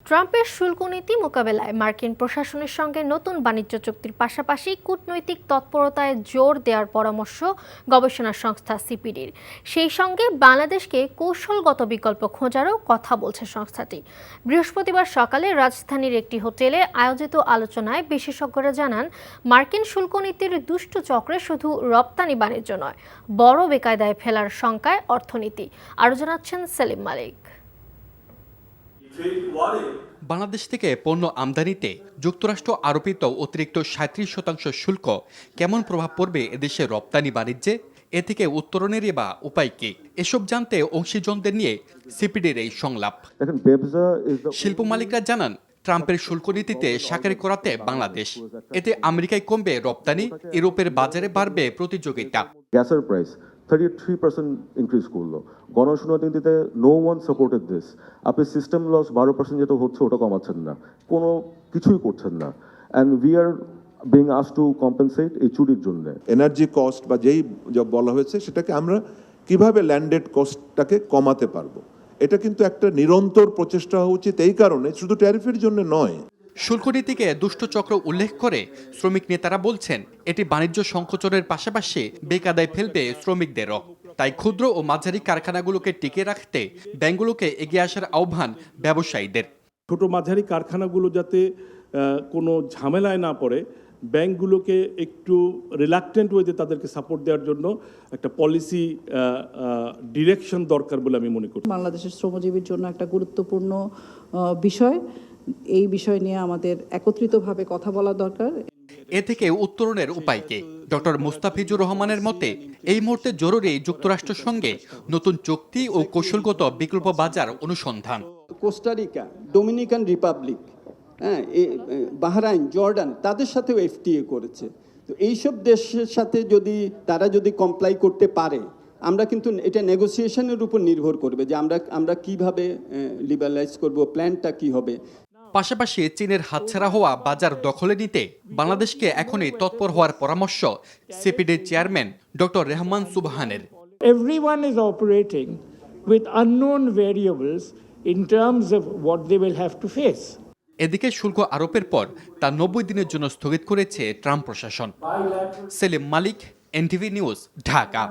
ট্রাম্পের শুল্ক নীতি মোকাবেলায় মার্কিন প্রশাসনের সঙ্গে নতুন বাণিজ্য চুক্তির পাশাপাশি কূটনৈতিক তৎপরতায় জোর দেওয়ার পরামর্শ গবেষণা সংস্থা সিপিডির। সেই সঙ্গে বাংলাদেশকে কৌশলগত বিকল্প খোঁজারও কথা বলছে সংস্থাটি। বৃহস্পতিবার সকালে রাজধানীর একটি হোটেলে আয়োজিত আলোচনায় বিশেষজ্ঞরা জানান, মার্কিন শুল্ক নীতির দুষ্টু চক্রে শুধু রপ্তানি বাণিজ্য নয়, বড় বেকায়দায় ফেলার শঙ্কায় অর্থনীতি। আরও জানাচ্ছেন সেলিম মালিক। বাংলাদেশ থেকে পণ্য আমদানিতে যুক্তরাষ্ট্র আরোপিত অতিরিক্ত 37% শুল্ক কেমন প্রভাব পড়বে এদেশের রপ্তানি বাণিজ্যে? এ থেকে উত্তরণেরই বা উপায় কি? এসব জানতে অংশীজনদের নিয়ে সিপিডির এই সংলাপ। শিল্প মালিকরা জানান, ট্রাম্পের শুল্ক নীতিতে সাকারি করাতে বাংলাদেশ, এতে আমেরিকায় কমবে রপ্তানি, ইউরোপের বাজারে বাড়বে প্রতিযোগিতা। গ্যাসের প্রাইস 33% ইনক্রিজ করলো। গণশুনানিতে নো ওয়ান সাপোর্টেড দিস। আপনি সিস্টেম লস 12% যেটা হচ্ছে ওটা কমাচ্ছেন না, কোনো কিছুই করছেন না। And we are being asked to compensate এই চুরির জন্য। এনার্জি কস্ট বা যেই যা বলা হয়েছে সেটাকে আমরা কিভাবে ল্যান্ডেড কস্টটাকে কমাতে পারবো, এটা কিন্তু একটা নিরন্তর প্রচেষ্টা হওয়া উচিত। এই কারণে শুধু ট্যারিফের জন্য নয়। শুল্ক নীতিকে দুষ্টচক্র উল্লেখ করে শ্রমিক নেতারা বলছেন, এটি বাণিজ্য সংকোচনের পাশাপাশি বেকায়দায় ফেলবে শ্রমিকদেরও। তাই ক্ষুদ্র ও মাঝারি কারখানাগুলোকে টিকিয়ে রাখতে ব্যাংকগুলোকে এগিয়ে আসার আহ্বান ব্যবসায়ীদের। ছোট মাঝারি কারখানাগুলো যাতে কোনো ঝামেলায় না পড়ে, ব্যাংকগুলোকে একটু রিল্যাক্টেন্ট ওয়েতে তাদেরকে সাপোর্ট দেওয়ার জন্য একটা পলিসি ডিরেকশন দরকার বলে আমি মনে করি। বাংলাদেশের শ্রমজীবীর জন্য একটা গুরুত্বপূর্ণ বিষয়। এই বিষয় নিয়ে আমাদের একত্রিতভাবে কথা বলা দরকার। এ থেকে উত্তরণের উপায় কি? ডক্টর মুস্তাফিজুর রহমানের মতে, এই মুহূর্তে জরুরি যুক্তরাষ্ট্রের সঙ্গে নতুন চুক্তি ও কৌশলগত বিকল্প বাজার অনুসন্ধান। Costa Rica, Dominican Republic, Bahrain, Jordan, তাদের সাথেও এফটিএ করেছে। তো এইসব দেশের সাথে তারা যদি কমপ্লাই করতে পারে, আমরা কিন্তু এটা নেগোসিয়েশনের উপর নির্ভর করবে যে আমরা কিভাবে লিবারালাইজ করব, প্ল্যানটা কি হবে। পাশাপাশি চীনের হাতছাড়া হওয়া বাজার দখলে নিতে বাংলাদেশকে এখনই তৎপর হওয়ার পরামর্শ সিপিডির চেয়ারম্যান ডক্টর রেহমান সুবহানের। Everyone is operating with unknown variables in terms of what they will have to face. এদিকে শুল্ক আরোপের পর তা 90 দিনের জন্য স্থগিত করেছে ট্রাম্প প্রশাসন। সেলিম মালিক, এনটিভি নিউজ, ঢাকা।